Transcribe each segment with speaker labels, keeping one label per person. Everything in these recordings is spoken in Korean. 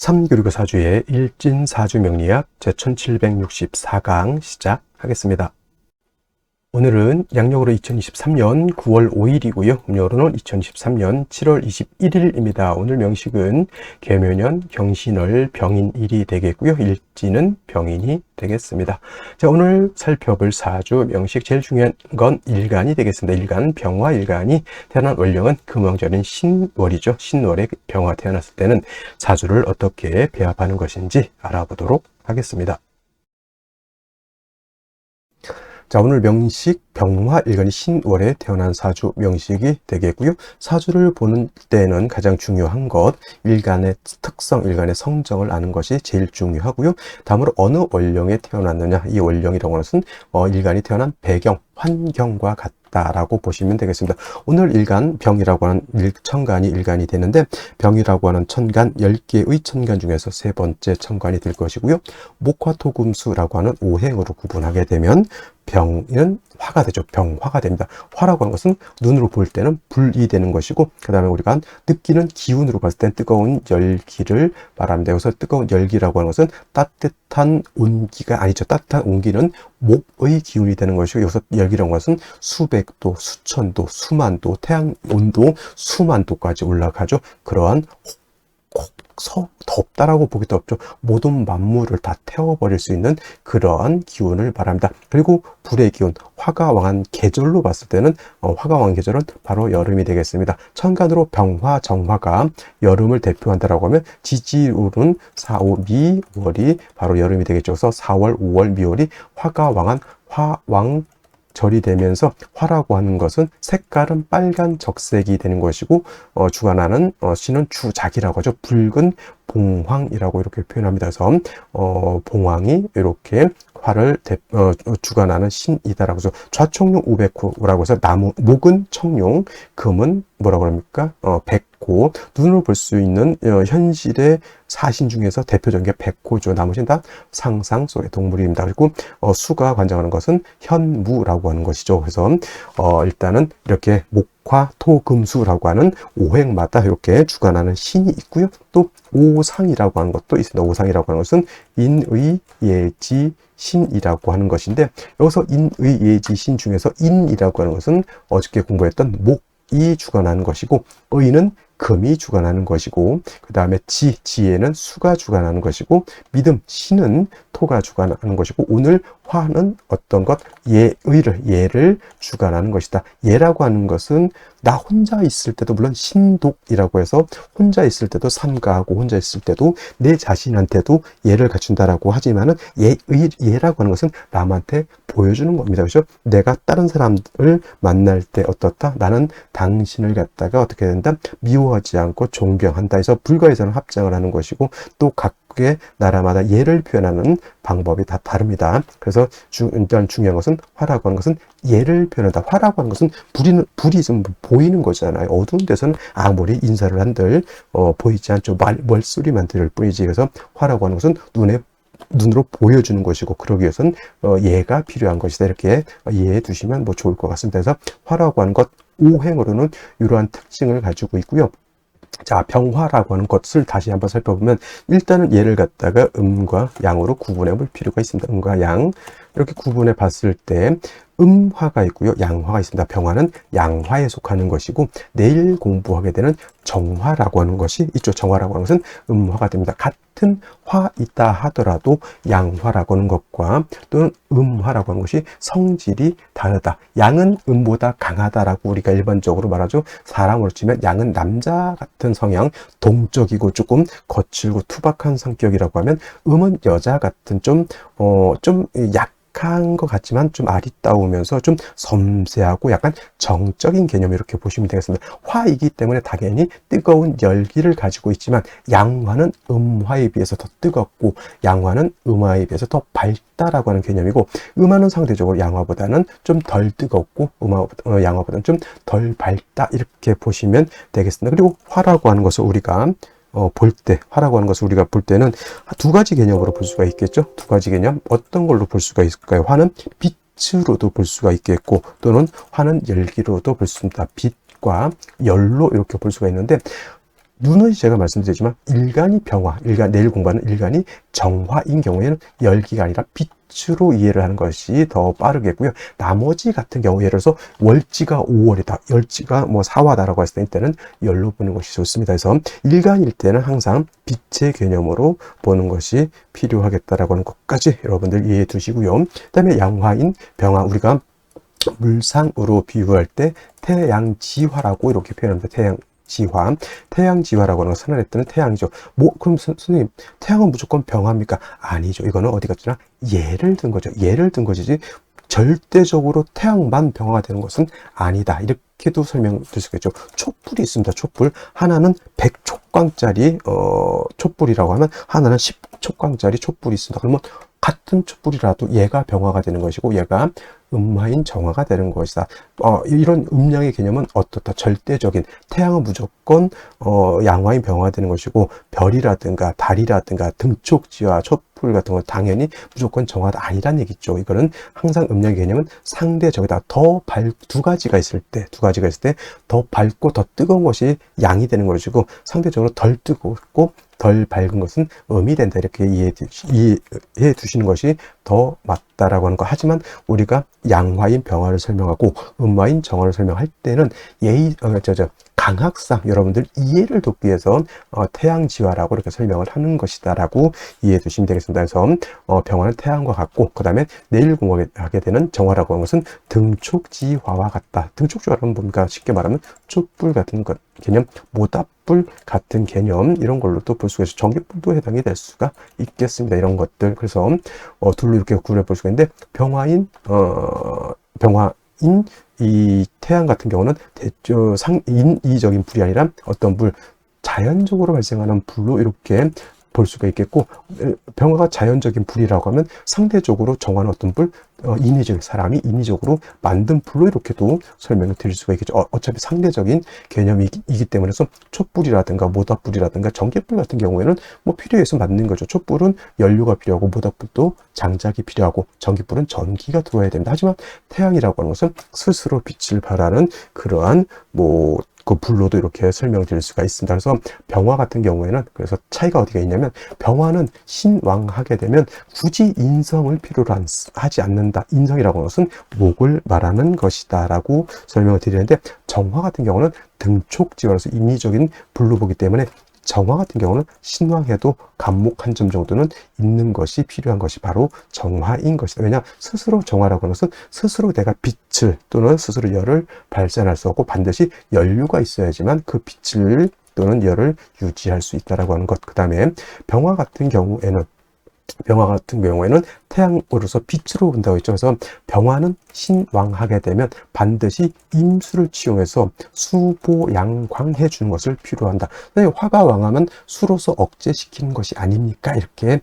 Speaker 1: 3교류교 사주의 일진사주명리학 제1764강 시작하겠습니다. 오늘은 양력으로 2023년 9월 5일이고요. 음력으로는 2023년 7월 21일입니다. 오늘 명식은 계묘년 경신월 병인일이 되겠고요. 일진은 병인이 되겠습니다. 자, 오늘 살펴볼 사주 명식 제일 중요한 건 일간이 되겠습니다. 일간, 병화 일간이 태어난 월령은 금왕절인 신월이죠. 신월에 병화 태어났을 때는 사주를 어떻게 배합하는 것인지 알아보도록 하겠습니다. 자, 오늘 명식 병화 일간이 신월에 태어난 사주 명식이 되겠고요. 사주를 보는 때는 가장 중요한 것, 일간의 특성, 일간의 성정을 아는 것이 제일 중요하고요. 다음으로 어느 월령에 태어났느냐, 이 월령이라고 하는 것은 일간이 태어난 배경, 환경과 같다라고 보시면 되겠습니다. 오늘 일간, 병이라고 하는 천간이 일간이 되는데, 병이라고 하는 천간, 10개의 천간 중에서 세 번째 천간이 될 것이고요. 목화토금수라고 하는 오행으로 구분하게 되면 병은 화가 되죠. 병화가 됩니다. 화라고 하는 것은 눈으로 볼 때는 불이 되는 것이고, 그 다음에 우리가 느끼는 기운으로 봤을 땐 뜨거운 열기를 말합니다. 여기서 뜨거운 열기라고 하는 것은 따뜻한 온기가 아니죠. 따뜻한 온기는 목의 기운이 되는 것이고, 여기서 열기라는 것은 수백도, 수천도, 수만도, 태양 온도 수만도까지 올라가죠. 그러한 덥다라고 보기도 없죠. 모든 만물을 다 태워버릴 수 있는 그러한 기운을 말합니다. 그리고 불의 기운, 화가 왕한 계절로 봤을 때는 화가 왕한 계절은 바로 여름이 되겠습니다. 천간으로 병화, 정화가 여름을 대표한다라고 하면 지지울은 4, 5, 미, 5월이 바로 여름이 되겠죠. 그래서 4월, 5월, 미월이 화가 왕한 화왕 절이 되면서 화라고 하는 것은 색깔은 빨간 적색이 되는 것이고 주관하는 신은 주작이라고 하죠. 붉은 봉황이라고 이렇게 표현합니다. 그래서 봉황이 이렇게 화를 주관하는 신이다라고 해서 좌청룡 우백호라고 해서 나무, 목은 청룡, 금은 뭐라고 합니까? 백호. 눈으로 볼 수 있는 현실의 사신 중에서 대표적인 게 백호죠. 나머지는 다 상상 속의 동물입니다. 그리고 수가 관장하는 것은 현무라고 하는 것이죠. 그래서 일단은 이렇게 목화토금수라고 하는 오행마다 이렇게 주관하는 신이 있고요. 또 오상이라고 하는 것도 있습니다. 오상이라고 하는 것은 인의, 예지, 신이라고 하는 것인데, 여기서 인의, 예지, 신 중에서 인이라고 하는 것은 어저께 공부했던 목이 주관하는 것이고, 의는 금이 주관하는 것이고, 그 다음에 지혜는 수가 주관하는 것이고, 믿음, 신은 토가 주관하는 것이고, 오늘 화는 어떤 것? 예를 주관하는 것이다. 예라고 하는 것은 나 혼자 있을 때도, 물론 신독이라고 해서 혼자 있을 때도 삼가하고 혼자 있을 때도 내 자신한테도 예를 갖춘다라고 하지만은 예라고 하는 것은 남한테 보여주는 겁니다. 그렇죠? 내가 다른 사람을 만날 때 어떻다? 나는 당신을 갖다가 어떻게 된다? 미워하지 않고 존경한다 해서 불가에서는 합장을 하는 것이고, 또 각국의 나라마다 예를 표현하는 방법이 다 다릅니다. 그래서 일단 중요한 것은 화라고 하는 것은 예를 표현한다. 화라고 하는 것은 불이 좀 보이는 거잖아요. 어두운 데서는 아무리 인사를 한들 보이지 않죠. 멀소리만 들을 뿐이지. 그래서 화라고 하는 것은 눈으로 보여주는 것이고, 그러기 위해서는 예가 필요한 것이다. 이렇게 이해해 두시면 좋을 것 같습니다. 그래서 화라고 하는 것, 오행으로는 이러한 특징을 가지고 있고요. 자, 병화라고 하는 것을 다시 한번 살펴보면, 일단은 얘를 갖다가 음과 양으로 구분해 볼 필요가 있습니다. 음과 양, 이렇게 구분해 봤을 때 음화가 있고요, 양화가 있습니다. 병화는 양화에 속하는 것이고, 내일 공부하게 되는 정화라고 하는 것이 있죠. 정화라고 하는 것은 음화가 됩니다. 같은 화이다 하더라도 양화라고 하는 것과 또는 음화라고 하는 것이 성질이 다르다. 양은 음보다 강하다라고 우리가 일반적으로 말하죠. 사람으로 치면 양은 남자 같은 성향, 동적이고 조금 거칠고 투박한 성격이라고 하면, 음은 여자 같은 좀 약한 것 같지만 좀 아리따우면서 좀 섬세하고 약간 정적인 개념, 이렇게 보시면 되겠습니다. 화이기 때문에 당연히 뜨거운 열기를 가지고 있지만, 양화는 음화에 비해서 더 뜨겁고 양화는 음화에 비해서 더 밝다라고 하는 개념이고, 음화는 상대적으로 양화보다는 좀 덜 뜨겁고 양화보다는 좀 덜 밝다, 이렇게 보시면 되겠습니다. 그리고 화라고 하는 것을 우리가 화라고 하는 것을 우리가 볼 때는 두 가지 개념으로 볼 수가 있겠죠. 두 가지 개념, 어떤 걸로 볼 수가 있을까요? 화는 빛으로도 볼 수가 있겠고, 또는 화는 열기로도 볼 수 있습니다. 빛과 열로 이렇게 볼 수가 있는데, 누누이 제가 말씀드리지만 일간이 병화, 내일 공부하는 일간이 정화인 경우에는 열기가 아니라 빛으로 이해를 하는 것이 더 빠르겠고요. 나머지 같은 경우 예를 들어서 월지가 5월이다, 열지가 뭐 4화다라고 했을 때는 열로 보는 것이 좋습니다. 그래서 일간일 때는 항상 빛의 개념으로 보는 것이 필요하겠다라고 하는 것까지 여러분들 이해해 두시고요. 그 다음에 양화인 병화, 우리가 물상으로 비유할 때 태양지화라고 이렇게 표현합니다. 태양지화라고 하는 것은 하늘에 뜨는 태양이죠. 그럼 선생님, 태양은 무조건 병합니까? 아니죠. 이거는 어디 갔지나 예를 든 거죠. 예를 든 것이지 절대적으로 태양만 병화가 되는 것은 아니다. 이렇게도 설명드릴 수가 있죠. 촛불이 있습니다. 촛불 하나는 100촉광짜리 촛불이라고 하면 하나는 10촉광짜리 촛불이 있습니다. 그러면 같은 촛불이라도 얘가 병화가 되는 것이고 얘가 음화인 정화가 되는 것이다. 이런 음양의 개념은 어떻다? 절대적인, 태양은 무조건 양화인 병화가 되는 것이고 별이라든가 달이라든가 등촉지화, 촛불 같은 건 당연히 무조건 정화가 아니란 얘기죠. 이거는 항상 음양의 개념은 상대적이다. 두 가지가 있을 때 더 밝고 더 뜨거운 것이 양이 되는 것이고 상대적으로 덜 뜨겁고 덜 밝은 것은 음이 된다. 이렇게 이해해 두시는 것이 더 맞다라고 하는 거. 하지만 우리가 양화인 병화를 설명하고 음화인 정화를 설명할 때는 강학상 여러분들 이해를 돕기 위해서 태양지화라고 이렇게 설명을 하는 것이다라고 이해해 두시면 되겠습니다. 그래서 병화는 태양과 같고, 그 다음에 내일 공부하게 되는 정화라고 하는 것은 등촉지화와 같다. 등촉지화라는 뭡니까? 쉽게 말하면 촛불 같은 것 개념, 모닥불 같은 개념, 이런 걸로도 볼 수가 있어요. 전기불도 해당이 될 수가 있겠습니다. 이런 것들. 그래서 둘로 이렇게 구분해 볼 수가 있는데, 병화인 이 태양 같은 경우는 인위적인 불이 아니라 어떤 불, 자연적으로 발생하는 불로 이렇게 볼 수가 있겠고, 병화가 자연적인 불이라고 하면 상대적으로 정화는 어떤 불, 사람이 인위적으로 만든 불로 이렇게도 설명을 드릴 수가 있겠죠. 어차피 상대적인 개념이기 때문에 촛불이라든가 모닥불이라든가 전기불 같은 경우에는 뭐 필요해서 만든 거죠. 촛불은 연료가 필요하고 모닥불도 장작이 필요하고 전기불은 전기가 들어와야 됩니다. 하지만 태양이라고 하는 것은 스스로 빛을 발하는 그러한 그 불로도 이렇게 설명드릴 수가 있습니다. 그래서 병화 같은 경우에는 그래서 차이가 어디가 있냐면, 병화는 신왕하게 되면 굳이 인성을 필요로 하지 않는다. 인성이라고 하는 것은 목을 말하는 것이다 라고 설명을 드리는데, 정화 같은 경우는 등촉지화로서 인위적인 불로 보기 때문에 정화 같은 경우는 신왕해도 간목 한 점 정도는 있는 것이 필요한 것이 바로 정화인 것이다. 왜냐? 스스로 정화라고 하는 것은 스스로 내가 빛을 또는 스스로 열을 발산할 수 없고 반드시 연료가 있어야지만 그 빛을 또는 열을 유지할 수 있다라고 하는 것. 그 다음에 병화 같은 경우에는 태양으로서 빛으로 본다고 했죠. 그래서 병화는 신왕하게 되면 반드시 임수를 치용해서 수보양광해 주는 것을 필요한다. 화가 왕하면 수로서 억제시키는 것이 아닙니까? 이렇게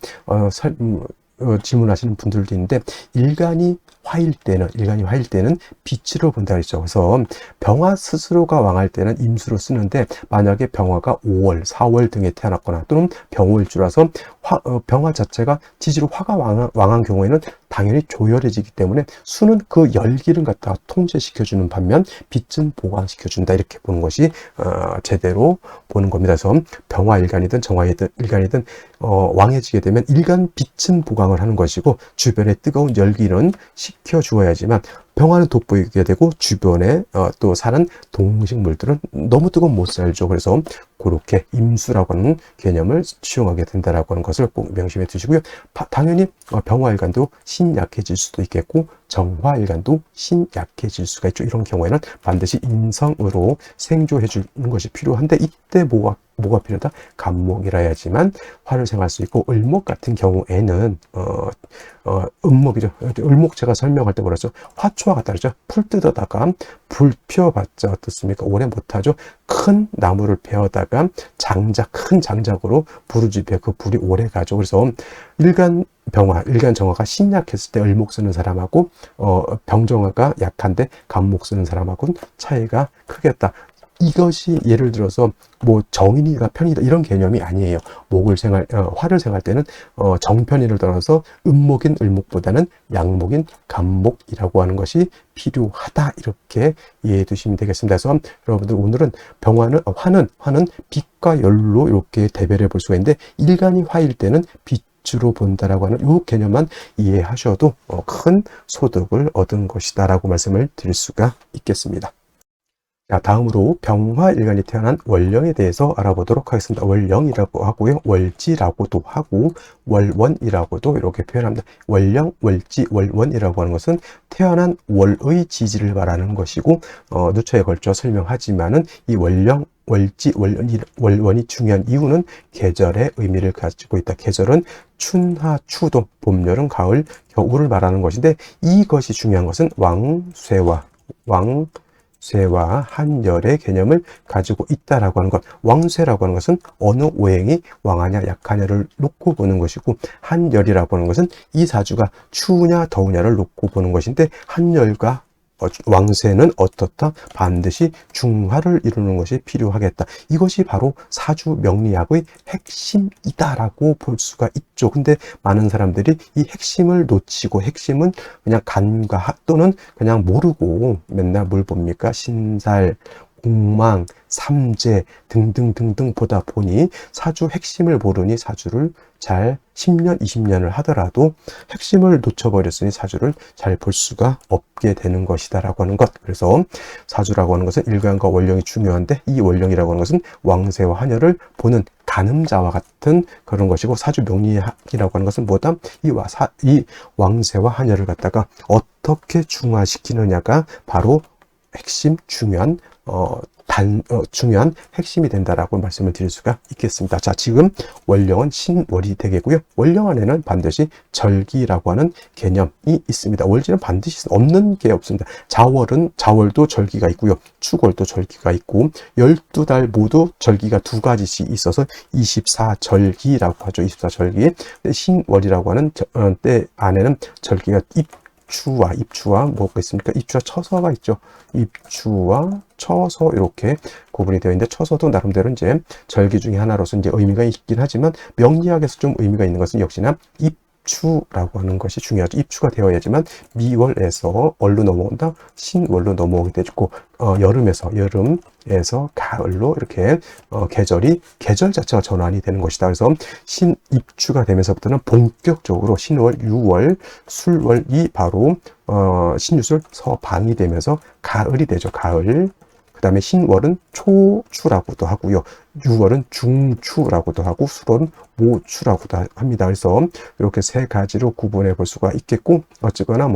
Speaker 1: 질문하시는 분들도 있는데, 일간이 화일 때는 빛으로 본다 그랬죠. 그래서 병화 스스로가 왕할 때는 임수로 쓰는데, 만약에 병화가 5월, 4월 등에 태어났거나 또는 병월주라서 병화 자체가 지지로 화가 왕한 경우에는 당연히 조열해지기 때문에 수는 그 열기를 갖다가 통제시켜주는 반면 빛은 보강시켜준다. 이렇게 보는 것이 제대로 보는 겁니다. 그래서 병화 일간이든 정화 일간이든 왕해지게 되면 일간 빛은 보강을 하는 것이고 주변의 뜨거운 열기는 식혀주어야지만, 병화는 돋보이게 되고 주변에 또 사는 동식물들은 너무 뜨거운 못 살죠. 그래서 그렇게 임수라고 하는 개념을 취용하게 된다라고 하는 것을 꼭 명심해 두시고요. 당연히 병화일간도 신약해질 수도 있겠고 정화일간도 신약해질 수가 있죠. 이런 경우에는 반드시 인성으로 생조해 주는 것이 필요한데, 이때 뭐가 필요하다? 간목이라 해야지만 화를 생할 수 있고, 을목 같은 경우에는 음목이죠. 을목 제가 설명할 때 뭐랬죠? 화초와 같다 그랬죠. 풀 뜯어다가 불 피워봤자 어떻습니까? 오래 못하죠. 큰 나무를 베어다가 큰 장작으로 불을 지펴 그 불이 오래 가죠. 그래서 일간 정화가 신약했을 때 을목 쓰는 사람하고 병정화가 약한데 간목 쓰는 사람하고는 차이가 크겠다. 이것이 예를 들어서 뭐 정인이다 편이다 이런 개념이 아니에요. 화를 생할 때는 정편이를 떠나서 음목인 을목보다는 양목인 간목이라고 하는 것이 필요하다, 이렇게 이해해 두시면 되겠습니다. 그래서 여러분들 오늘은 화는 빛과 열로 이렇게 대별해 볼 수가 있는데, 일간이 화일 때는 빛으로 본다라고 하는 이 개념만 이해하셔도 큰 소득을 얻은 것이다 라고 말씀을 드릴 수가 있겠습니다. 자, 다음으로 병화일간이 태어난 월령에 대해서 알아보도록 하겠습니다. 월령이라고 하고요, 월지라고도 하고 월원이라고도 이렇게 표현합니다. 월령, 월지, 월원이라고 하는 것은 태어난 월의 지지를 말하는 것이고, 누차에 걸쳐 설명하지만은 이 월령, 월지, 월원이 중요한 이유는 계절의 의미를 가지고 있다. 계절은 춘하, 추도, 봄, 여름, 가을, 겨울을 말하는 것인데, 이것이 중요한 것은 왕쇠와 한열의 개념을 가지고 있다라고 하는 것. 왕쇠라고 하는 것은 어느 오행이 왕하냐 약하냐를 놓고 보는 것이고, 한열이라고 하는 것은 이 사주가 추우냐 더우냐를 놓고 보는 것인데, 한열과 왕쇠는 어떻다? 반드시 중화를 이루는 것이 필요하겠다. 이것이 바로 사주 명리학의 핵심이다라고 볼 수가 있죠. 근데 많은 사람들이 이 핵심을 놓치고, 핵심은 그냥 간과 또는 그냥 모르고 맨날 뭘 봅니까? 신살, 공망, 삼재 등등등등 보다 보니 사주 핵심을 모르니 사주를 잘 10년, 20년을 하더라도 핵심을 놓쳐버렸으니 사주를 잘 볼 수가 없게 되는 것이다 라고 하는 것. 그래서 사주라고 하는 것은 일간과 월령이 중요한데, 이 월령이라고 하는 것은 왕세와 한열을 보는 가늠자와 같은 그런 것이고, 사주 명리학이라고 하는 것은 뭐다? 이 왕세와 한열을 갖다가 어떻게 중화시키느냐가 바로 핵심, 중요한 핵심이 된다라고 말씀을 드릴 수가 있겠습니다. 자, 지금 월령은 신월이 되겠고요. 월령 안에는 반드시 절기라고 하는 개념이 있습니다. 월지는 반드시 없는 게 없습니다. 자월도 절기가 있고요. 축월도 절기가 있고, 12달 모두 절기가 두 가지씩 있어서 24절기라고 하죠. 24절기. 신월이라고 하는 때 안에는 절기가 입추와 뭐가 있습니까? 입추와 처서가 있죠. 입추와 처서 이렇게 구분이 되어 있는데, 처서도 나름대로 이제 절기 중에 하나로서 이제 의미가 있긴 하지만, 명리학에서 좀 의미가 있는 것은 역시나 입추라고 하는 것이 중요하죠. 입추가 되어야지만 미월에서 월로 넘어온다, 신월로 넘어오게 되고, 여름에서 가을로 이렇게 계절 자체가 전환이 되는 것이다. 그래서 신입추가 되면서부터는 본격적으로 신월, 유월, 술월이 바로 신유술, 서방이 되면서 가을이 되죠. 가을. 그 다음에 신월은 초추라고도 하고요. 유월은 중추라고도 하고, 술월은 모추라고도 합니다. 그래서 이렇게 세 가지로 구분해 볼 수가 있겠고, 어쨌거나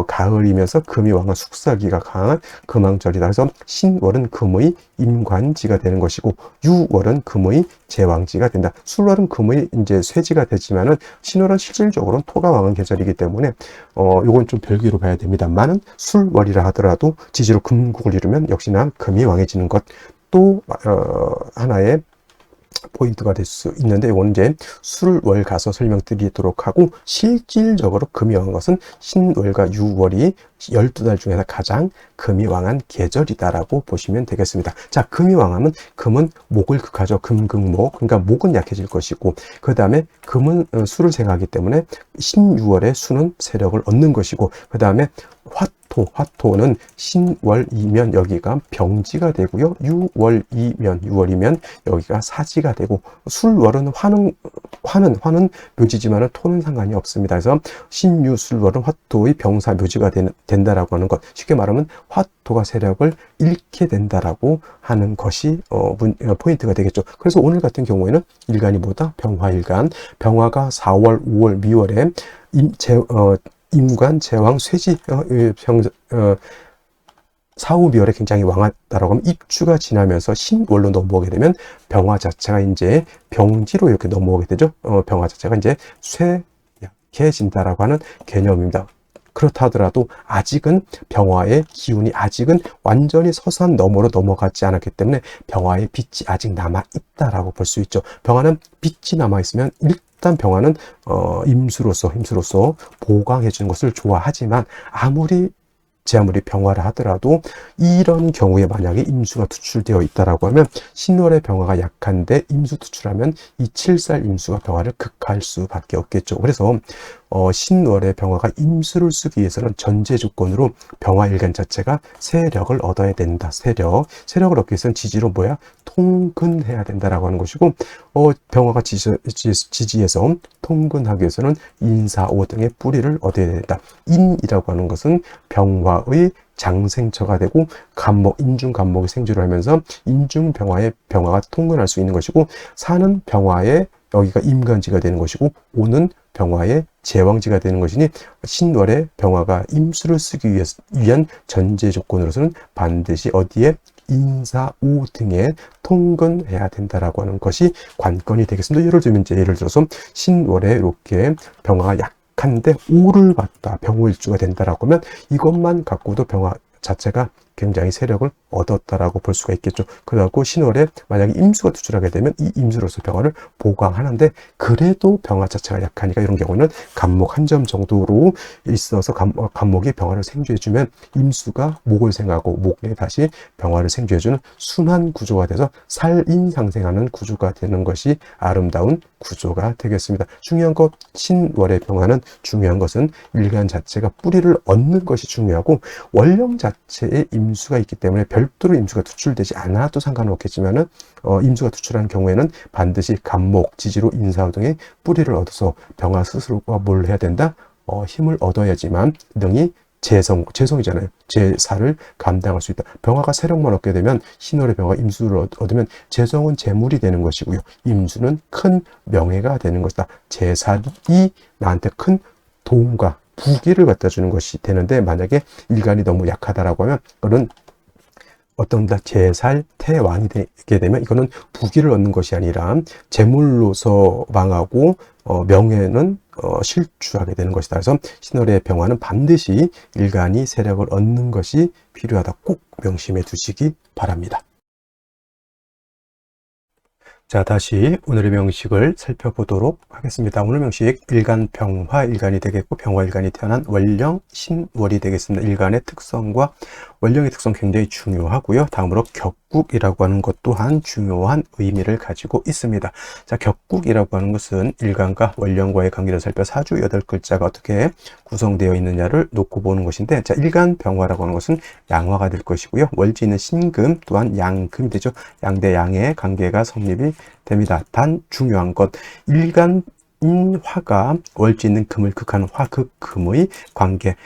Speaker 1: 가을이면서 금이 왕한 숙사기가 강한 금왕절이다. 그래서 신월은 금의 임관지가 되는 것이고, 유월은 금의 제왕지가 된다. 술월은 금의 이제 쇠지가 되지만은, 신월은 실질적으로는 토가 왕한 계절이기 때문에 요건 좀 별개로 봐야 됩니다만은, 술월이라 하더라도 지지로 금국을 이루면 역시나 금이 왕해지는 것. 또 하나의 포인트가 될 수 있는데, 이건 이제 술월 가서 설명드리도록 하고, 실질적으로 금이 왕한 것은 신월과 유월이 12달 중에서 가장 금이 왕한 계절이다라고 보시면 되겠습니다. 자, 금이 왕하면 금은 목을 극하죠. 금극목. 그러니까 목은 약해질 것이고, 그 다음에 금은 수를 생하기 때문에 신유월에 수는 세력을 얻는 것이고, 그 다음에 화토는 신월이면 여기가 병지가 되고요. 유월이면 여기가 사지가 되고, 술월은 화는 묘지지만은 토는 상관이 없습니다. 그래서 신유술월은 화토의 병사 묘지가 된다라고 하는 것. 쉽게 말하면 화토가 세력을 잃게 된다라고 하는 것이 포인트가 되겠죠. 그래서 오늘 같은 경우에는 일간이 뭐다? 병화일간. 병화가 4월, 5월, 미월에 임관, 제왕, 쇠지, 사후미월에 굉장히 왕하다라고 하면, 입추가 지나면서 신월로 넘어오게 되면 병화 자체가 이제 병지로 이렇게 넘어오게 되죠. 병화 자체가 이제 쇠약해진다라고 하는 개념입니다. 그렇다 하더라도 아직은 병화의 기운이 아직은 완전히 서산 너머로 넘어가지 않았기 때문에 병화의 빛이 아직 남아있다라고 볼 수 있죠. 병화는 빛이 남아있으면 일단 병화는 힘수로서 보강해 주는 것을 좋아하지만, 아무리 아무리 병화를 하더라도 이런 경우에 만약에 임수가 투출되어 있다라고 하면 신월의 병화가 약한데 임수 투출하면 이 7살 임수가 병화를 극할 수밖에 없겠죠. 그래서 신월의 병화가 임수를 쓰기 위해서는 전제 조건으로 병화 일간 자체가 세력을 얻어야 된다. 세력을 얻기 위해서는 지지로 뭐야? 통근해야 된다라고 하는 것이고, 병화가 지지에서 통근하기 위해서는 인사오 등의 뿌리를 얻어야 된다. 인이라고 하는 것은 병화의 장생처가 되고 인중간목이 생주를 하면서 인중병화의 병화가 통근할 수 있는 것이고, 사는 병화의 여기가 임간지가 되는 것이고, 오는 병화의 제왕지가 되는 것이니 신월의 병화가 임수를 쓰기 위한 전제 조건으로서는 반드시 어디에 인사오 등에 통근해야 된다라고 하는 것이 관건이 되겠습니다. 예를 들어서 신월에 이렇게 병화가 약한데 오를 받다 병호일주가 된다라고 하면 이것만 갖고도 병화 자체가 굉장히 세력을 얻었다라고 볼 수가 있겠죠. 그래갖고 신월에 만약에 임수가 투출하게 되면 이 임수로서 병화를 보강하는데, 그래도 병화 자체가 약하니까 이런 경우는 간목 한 점 정도로 있어서 간목이 병화를 생주해주면 임수가 목을 생하고 목에 다시 병화를 생주해주는 순환 구조가 돼서 살인상생하는 구조가 되는 것이 아름다운 구조가 되겠습니다. 중요한 것, 신월의 병화는 중요한 것은 일간 자체가 뿌리를 얻는 것이 중요하고, 원령 자체의 임수가 있기 때문에 별도로 임수가 투출되지 않아도 상관은 없겠지만은 임수가 투출하는 경우에는 반드시 간목, 지지로, 인사호 등의 뿌리를 얻어서 병화 스스로가 뭘 해야 된다? 힘을 얻어야지만 능히 재성이잖아요. 제사를 감당할 수 있다. 병화가 세력만 얻게 되면 신월의 병화가 임수를 얻으면 재성은 재물이 되는 것이고요. 임수는 큰 명예가 되는 것이다. 제사이 나한테 큰 도움과 부귀를 갖다 주는 것이 되는데, 만약에 일간이 너무 약하다라고 하면 그런 어떤 제살 태왕이 되게 되면 이거는 부귀를 얻는 것이 아니라 재물로서 망하고 명예는 실추하게 되는 것이다. 그래서 신월의 병화는 반드시 일간이 세력을 얻는 것이 필요하다. 꼭 명심해 두시기 바랍니다. 자, 다시 오늘의 명식을 살펴보도록 하겠습니다. 오늘 명식, 일간 병화 일간이 되겠고 병화 일간이 태어난 월령 신월이 되겠습니다. 일간의 특성과 월령의 특성 굉장히 중요하고요. 다음으로 격국이라고 하는 것 또한 중요한 의미를 가지고 있습니다. 자, 격국이라고 하는 것은 일간과 월령과의 관계를 살펴 사주 8글자가 어떻게 구성되어 있느냐를 놓고 보는 것인데, 자, 일간 병화라고 하는 것은 양화가 될 것이고요. 월지는 신금 또한 양금이 되죠. 양대 양의 관계가 성립이 됩니다. 단 중요한 것, 일간 화가 월지 있는 금을 극하는 화극금의 관계,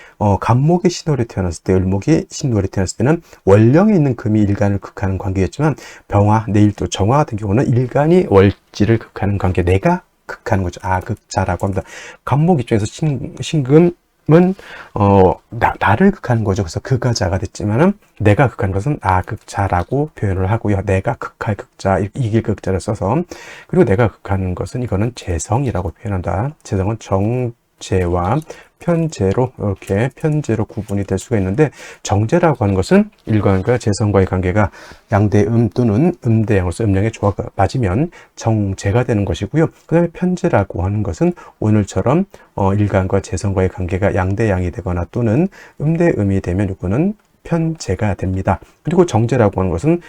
Speaker 1: 간목이 신월에 태어났을 때, 을목이 신월에 태어났을 때는 월령에 있는 금이 일간을 극하는 관계였지만, 병화, 내일 또 정화 같은 경우는 일간이 월지를 극하는 관계, 내가 극하는 거죠. 아극자라고 합니다. 간목 입장에서 신금은 나를 극하는 거죠. 그래서 그가 자가 됐지만은 내가 극하는 것은 아극자라고 표현을 하고요. 내가 극할 극자, 이길 극자를 써서, 그리고 내가 극하는 것은 이거는 재성이라고 표현한다. 재성은 정재와 편재로, 이렇게 편재로 구분이 될 수가 있는데, 정재라고 하는 것은 일간과 재성과의 관계가 양대음 또는 음대양으로서 음량의 조화가 맞으면 정재가 되는 것이고요. 그 다음에 편재라고 하는 것은 오늘처럼 일간과 재성과의 관계가 양대양이 되거나 또는 음대음이 되면 이거는 편재가 됩니다. 그리고 정재라고 하는 것은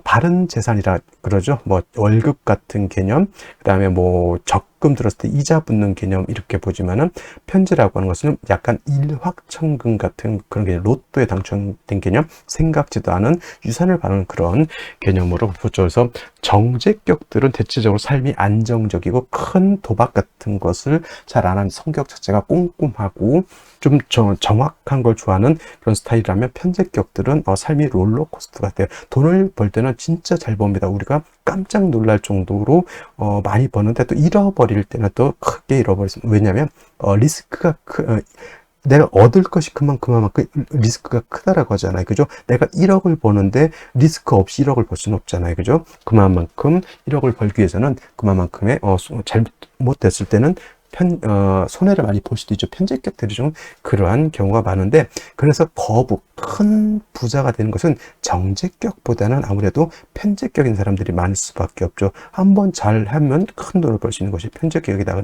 Speaker 1: 바른 재산이라 그러죠. 뭐 월급 같은 개념, 그 다음에 뭐 적금 들었을 때 이자 붙는 개념, 이렇게 보지만은 편재라고 하는 것은 약간 일확천금 같은 그런 개념, 로또에 당첨된 개념, 생각지도 않은 유산을 받는 그런 개념으로 보죠. 그래서 정제격들은 대체적으로 삶이 안정적이고 큰 도박 같은 것을 잘 안 하는, 성격 자체가 꼼꼼하고 좀 정확한 걸 좋아하는 그런 스타일이라면, 편제격들은 삶이 롤러코스터 같아요. 돈을 벌 때는 진짜 잘 법니다. 우리가 깜짝 놀랄 정도로 많이 버는데, 또 잃어버릴 때는 또 크게 잃어버렸습니다. 왜냐하면 리스크가 내가 얻을 것이 그만큼 리스크가 크다라고 하잖아요. 그죠? 내가 1억을 버는데 리스크 없이 1억을 벌 수는 없잖아요. 그죠? 그만큼 1억을 벌기 위해서는 그만큼의 잘못됐을 때는 손해를 많이 볼 수도 있죠. 편제격들이 좀 그러한 경우가 많은데, 그래서 큰 부자가 되는 것은 정제격보다는 아무래도 편제격인 사람들이 많을 수밖에 없죠. 한번 잘하면 큰 돈을 벌 수 있는 것이 편제격이다.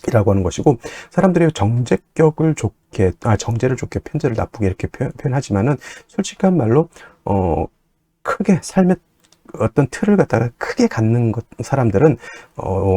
Speaker 1: 이라고 하는 것이고, 사람들이 정제격을 좋게, 정제를 좋게 편제를 나쁘게 이렇게 표현하지만은, 솔직한 말로 크게 삶의 어떤 틀을 갖다가 크게 갖는 사람들은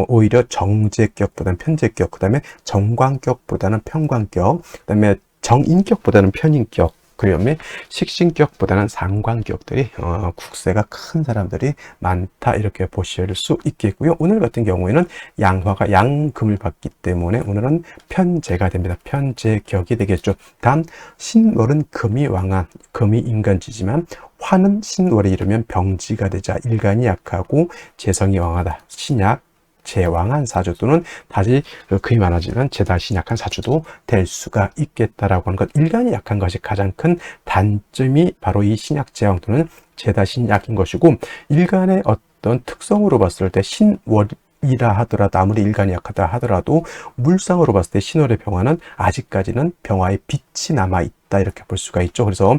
Speaker 1: 오히려 정제격보다는 편제격, 그다음에 정관격보다는 편관격, 그다음에 정인격보다는 편인격, 그다음에 식신격보다는 상관격들이 국세가 큰 사람들이 많다, 이렇게 보실 수 있겠고요. 오늘 같은 경우에는 양화가 양금을 받기 때문에 오늘은 편제가 됩니다. 편제격이 되겠죠. 단 신월은 금이 왕한, 금이 인간지지만 화는 신월에 이르면 병지가 되자 일간이 약하고 재성이 왕하다. 신약 제왕한 사주 또는 다시 금이 많아지면 제다시 약한 사주도 될 수가 있겠다라고 하는 것. 일간이 약한 것이 가장 큰 단점이 바로 이 신약 제왕 또는 제다신약인 것이고, 일간의 어떤 특성으로 봤을 때 신월이라 하더라도, 아무리 일간이 약하다 하더라도 물상으로 봤을 때 신월의 병화는 아직까지는 병화의 빛이 남아있다, 이렇게 볼 수가 있죠. 그래서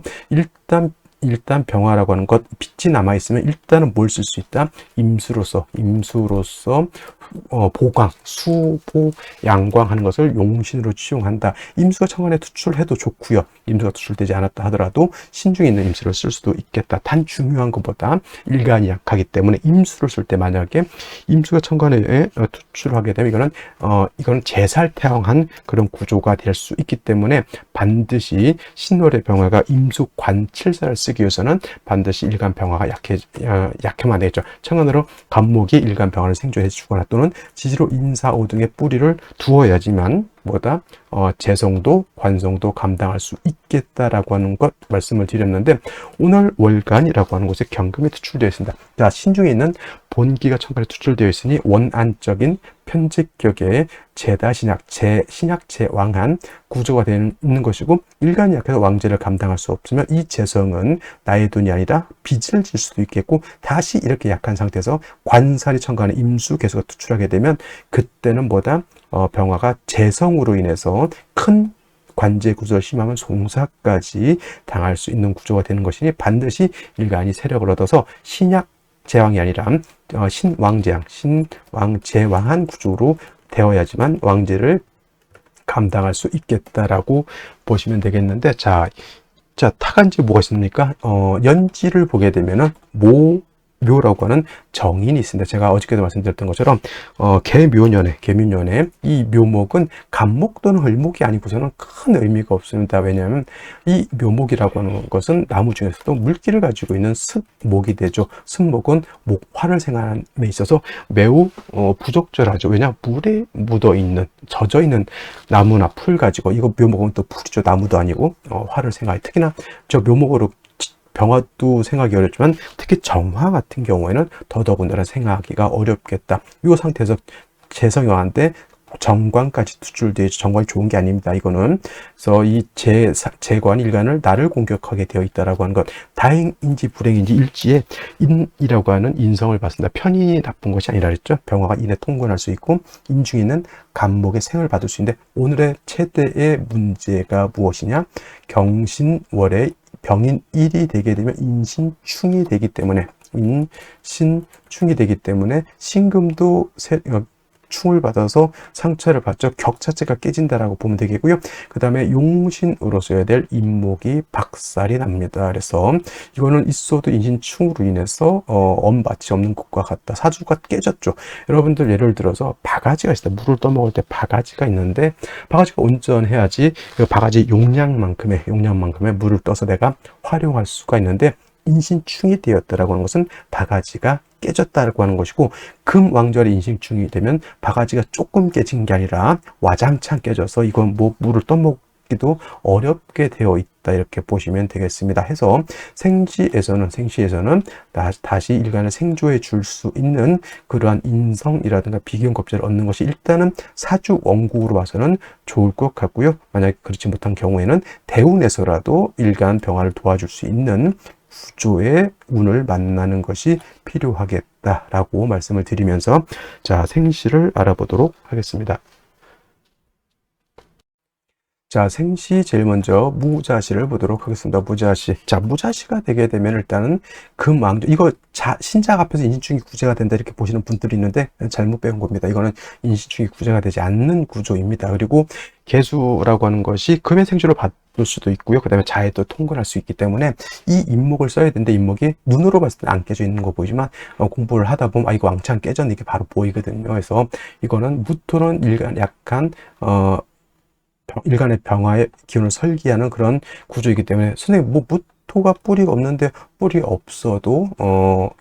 Speaker 1: 일단 병화라고 하는 것, 빛이 남아있으면 일단은 뭘 쓸 수 있다? 임수로서 보강, 수보, 양광하는 것을 용신으로 취용한다. 임수가 천간에 투출해도 좋고요. 임수가 투출되지 않았다 하더라도 신중에 있는 임수를 쓸 수도 있겠다. 단 중요한 것보다 일간이 약하기 때문에 임수를 쓸 때 만약에 임수가 천간에 투출하게 되면 이거는 재살태왕한 그런 구조가 될 수 있기 때문에 반드시 신월의 병화가 임수 관칠사를 쓰기 위해서는 반드시 일간 병화가 약해만 되겠죠. 천간으로 간목이 일간 병화를 생존해 주거나 또는 지지로 인사오 등의 뿌리를 두어야지만 재성도 관성도 감당할 수 있겠다라고 하는 것 말씀을 드렸는데, 오늘 월간이라고 하는 곳에 경금이 투출되어 있습니다. 자, 신중에 있는 본기가 천간에 투출되어 있으니 원안적인 편직격의 제다신약, 신약 제왕한 구조가 되어 있는 것이고, 일간이 약해서 왕제를 감당할 수 없으면 이 재성은 나의 돈이 아니라 빚을 질 수도 있겠고, 다시 이렇게 약한 상태에서 관살이 천간에 임수 개수가 투출하게 되면 그때는 병화가 재성으로 인해서 큰 관제 구조를 심하면 송사까지 당할 수 있는 구조가 되는 것이니 반드시 일간이 세력을 얻어서 신약 제왕이 아니라 신왕제왕, 신왕제왕한 구조로 되어야지만 왕제를 감당할 수 있겠다라고 보시면 되겠는데, 자, 타간지 뭐가 있습니까? 연지를 보게 되면은 묘라고 하는 정인이 있습니다. 제가 어저께도 말씀드렸던 것처럼 개묘년에 이 묘목은 간목 또는 을목이 아니고서는 큰 의미가 없습니다. 왜냐하면 이 묘목이라고 하는 것은 나무 중에서도 물기를 가지고 있는 습목이 되죠. 습목은 목화를 생활함에 있어서 매우 부적절하죠. 왜냐, 물에 젖어 있는 나무나 풀 가지고, 이거 묘목은 또 풀이죠. 나무도 아니고 화를 생활해. 특히나 저 묘목으로 병화도 생각하기 어렵지만 특히 정화 같은 경우에는 더더군다나 생각하기가 어렵겠다. 이 상태에서 재성이 왕한테 정관까지 투출되어 있죠. 정관이 좋은 게 아닙니다. 이거는. 그래서 이 재관 일간을 나를 공격하게 되어 있다라고 하는 것, 다행인지 불행인지 일지에 인이라고 하는 인성을 봤습니다. 편인이 나쁜 것이 아니라 그랬죠. 병화가 인에 통근할 수 있고 인중에는 간목의 생을 받을 수 있는데, 오늘의 최대의 문제가 무엇이냐? 경신월에 병인 1이 되게 되면 인신충이 되기 때문에 신금도 충을 받아서 상처를 받죠. 격 자체가 깨진다라고 보면 되겠고요. 그 다음에 용신으로 써야 될 인목이 박살이 납니다. 그래서 이거는 있어도 인신충으로 인해서 엄밭이 없는 것과 같다. 사주가 깨졌죠. 여러분들 예를 들어서 바가지가 있어요. 물을 떠먹을 때 바가지가 있는데, 바가지가 온전해야지 그 바가지 용량만큼의 물을 떠서 내가 활용할 수가 있는데, 인신충이 되었다라고 하는 것은 바가지가 깨졌다고 하는 것이고, 금왕절에 인신충이 되면 바가지가 조금 깨진 게 아니라 와장창 깨져서 이건 물을 떠먹기도 어렵게 되어 있다, 이렇게 보시면 되겠습니다. 해서 생시에서는 다시 일간을 생조해 줄 수 있는 그러한 인성이라든가 비견겁제를 얻는 것이 일단은 사주 원국으로 봐서는 좋을 것 같고요. 만약에 그렇지 못한 경우에는 대운에서라도 일간 병화를 도와줄 수 있는 구조의 운을 만나는 것이 필요하겠다라고 말씀을 드리면서, 자, 생시를 알아보도록 하겠습니다. 자, 생시 제일 먼저 무자시를 보도록 하겠습니다. 무자시. 자, 무자시가 되게 되면 일단은 금왕조. 이거 신작 앞에서 인신충이 구제가 된다 이렇게 보시는 분들이 있는데 잘못 배운 겁니다. 이거는 인신충이 구제가 되지 않는 구조입니다. 그리고 개수라고 하는 것이 금의 생주를 받을 수도 있고요. 그 다음에 자에도 통근할 수 있기 때문에 이 인목을 써야 되는데 인목이 눈으로 봤을 때 안 깨져 있는 거 보이지만 공부를 하다 보면 이거 왕창 깨졌네 이게 바로 보이거든요. 그래서 이거는 무토는 일간 약간 일간의 병화의 기운을 설기하는 그런 구조이기 때문에 선생님 뭐 무토가 뿌리가 없는데 뿌리 없어도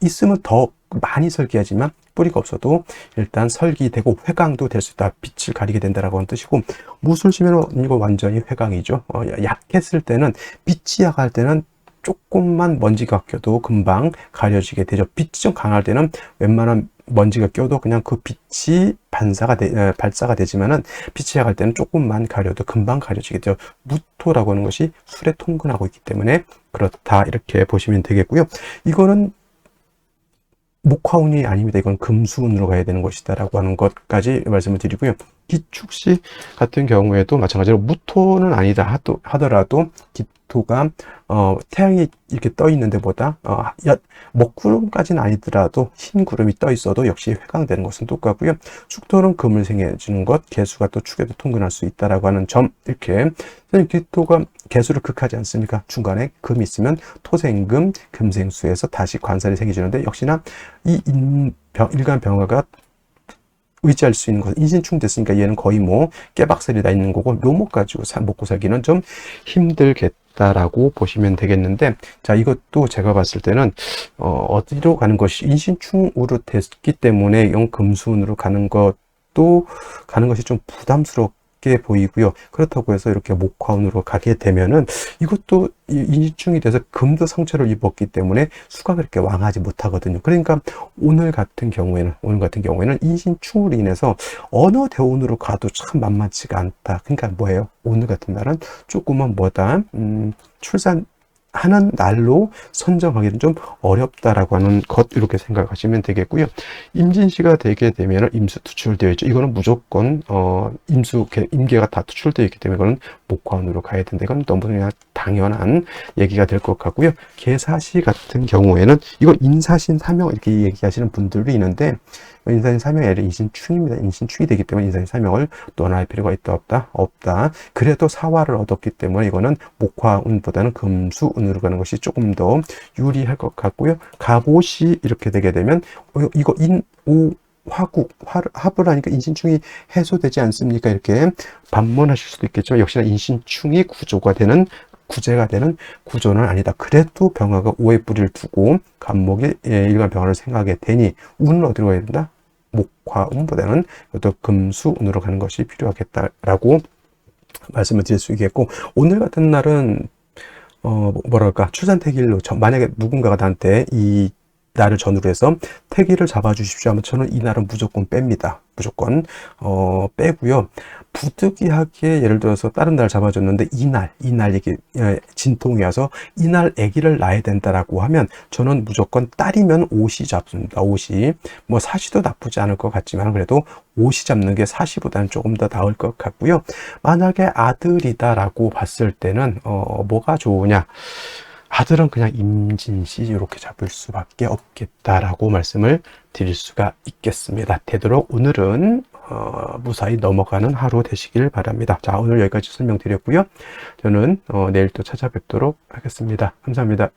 Speaker 1: 있으면 더 많이 설기하지만 뿌리가 없어도 일단 설기되고 회강도 될 수 있다. 빛을 가리게 된다라고 하는 뜻이고 무술 치면 이거 완전히 회강이죠. 약했을 때는 빛이 약할 때는 조금만 먼지가 껴도 금방 가려지게 되죠. 빛이 좀 강할 때는 웬만한 먼지가 껴도 그냥 그 빛이 발사가 되지만은 빛이 약할 때는 조금만 가려도 금방 가려지게 되죠. 무토라고 하는 것이 술에 통근하고 있기 때문에 그렇다 이렇게 보시면 되겠고요. 이거는 목화운이 아닙니다. 이건 금수운으로 가야 되는 것이다 라고 하는 것까지 말씀을 드리고요. 기축시 같은 경우에도 마찬가지로 무토는 아니다 하더라도 기토가 태양이 이렇게 떠 있는 데보다 먹구름까지는 아니더라도 흰 구름이 떠 있어도 역시 회강되는 것은 똑같고요. 축토는 금을 생해주는 것, 개수가 또 축에도 통근할 수 있다라고 하는 점 이렇게 기토가 개수를 극하지 않습니까? 중간에 금이 있으면 토생금, 금생수에서 다시 관살이 생겨지는데 역시나 이 일간 병화가 의지할 수 있는 것은 인신충 됐으니까 얘는 거의 뭐 깨박살이 나 있는 거고 묘목 가지고 먹고 살기는 좀 힘들겠다라고 보시면 되겠는데 자 이것도 제가 봤을 때는 어디로 가는 것이 인신충으로 됐기 때문에 영금수운으로 가는 것이 좀 부담스럽게 보이고요. 그렇다고 해서 이렇게 목화운으로 가게 되면은 이것도 인신충이 돼서 금도 상처를 입었기 때문에 수가 그렇게 왕하지 못하거든요. 그러니까 오늘 같은 경우에는 인신충으로 인해서 어느 대운으로 가도 참 만만치가 않다. 그러니까 뭐예요? 오늘 같은 날은 조금은 출산하는 날로 선정하기는 좀 어렵다라고 하는 것 이렇게 생각하시면 되겠고요. 임진시가 되게 되면 임수 투출되어 있죠. 이거는 무조건 임계가 다 투출되어 있기 때문에 이거는 목화운으로 가야 된다. 이건 너무 그냥 당연한 얘기가 될 것 같고요. 계사시 같은 경우에는 이거 인사신 사명 이렇게 얘기하시는 분들도 있는데 인사신 사명이 아니라 인신충입니다. 인신충이 되기 때문에 인사신 사명을 논할 필요가 있다 없다. 그래도 사화를 얻었기 때문에 이거는 목화운보다는 금수운으로 가는 것이 조금 더 유리할 것 같고요. 갑옷이 이렇게 되게 되면 이거 인오 합을 하니까 인신충이 해소되지 않습니까? 이렇게 반문하실 수도 있겠지만 역시나 인신충이 구제가 되는 구조는 아니다. 그래도 병화가 오의 뿌리를 두고 간목이 일간 병화를 생각하게 되니 운은 어디로 가야 된다? 목화운보다는 또 금수운으로 가는 것이 필요하겠다라고 말씀을 드릴 수 있겠고 오늘 같은 날은 출산택일로 만약에 누군가가 나한테 이 날을 전후로 해서 태기를 잡아주십시오 하면 저는 이 날은 무조건 뺍니다. 무조건 빼고요. 부득이하게 예를 들어서 다른 날 잡아줬는데 이날 이게 진통이 와서 이날 아기를 낳아야 된다라고 하면 저는 무조건 딸이면 옷이 잡습니다. 옷이 뭐 사시도 나쁘지 않을 것 같지만 그래도 옷이 잡는 게 사시보다는 조금 더 나을 것 같고요. 만약에 아들이다라고 봤을 때는 뭐가 좋으냐? 아들은 그냥 임진시 이렇게 잡을 수밖에 없겠다라고 말씀을 드릴 수가 있겠습니다. 되도록 오늘은 무사히 넘어가는 하루 되시길 바랍니다. 자, 오늘 여기까지 설명드렸고요. 저는 내일 또 찾아뵙도록 하겠습니다. 감사합니다.